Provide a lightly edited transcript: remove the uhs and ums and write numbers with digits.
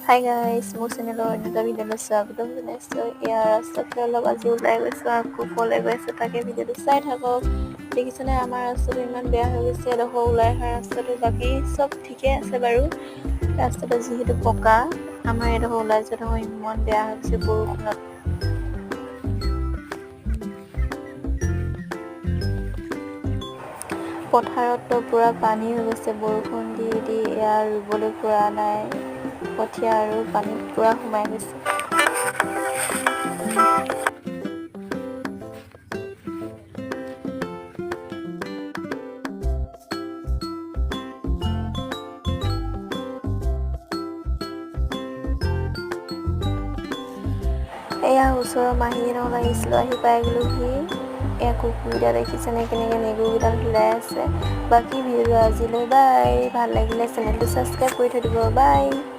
Hi guys, মোৰ চেনেলৰ অন্য এটা ভিডিঅ'লৈ স্বাগতম জনাইছোঁ। ইয়াৰ ৰাস্তাতে অলপ আজি ওলাই গৈছোঁ, আকৌ ক'লৈ গৈ আছে তাকে ভিডিঅ'টো চাই থাকক। দেখিছেনে আমাৰ ৰাস্তাটো ইমান বেয়া হৈ গৈছে, এডোখৰ ওলাই অহা ৰাস্তাটো, বাকী চব ঠিকে আছে বাৰু। ৰাস্তাটো যিহেতু পকা, আমাৰ এডোখৰ ওলাই যোৱাডোখৰ ইমান বেয়া হৈ গৈছে বৰষুণত। পথাৰততো পূৰা পানী হৈ গৈছে, বৰষুণ দি দি এয়া ৰুবলৈ পৰা নাই। কঠীয়া আৰু পানীত পূৰা সোমাই গৈছে। এয়া ওচৰৰ মাহীহঁত আহিছিলোঁ, আহি পাই গ'লোহি। এয়া কুকুৰকেইটা দেখিছেনে কেনেকৈ নেগুৰকেইডাল হিলাই আছে। বাকী ভিডিঅ'টো আজিলৈ বাই। ভাল লাগিলে চেনেলটো ছাবস্ক্ৰাইব কৰি থৈ দিব, বাই।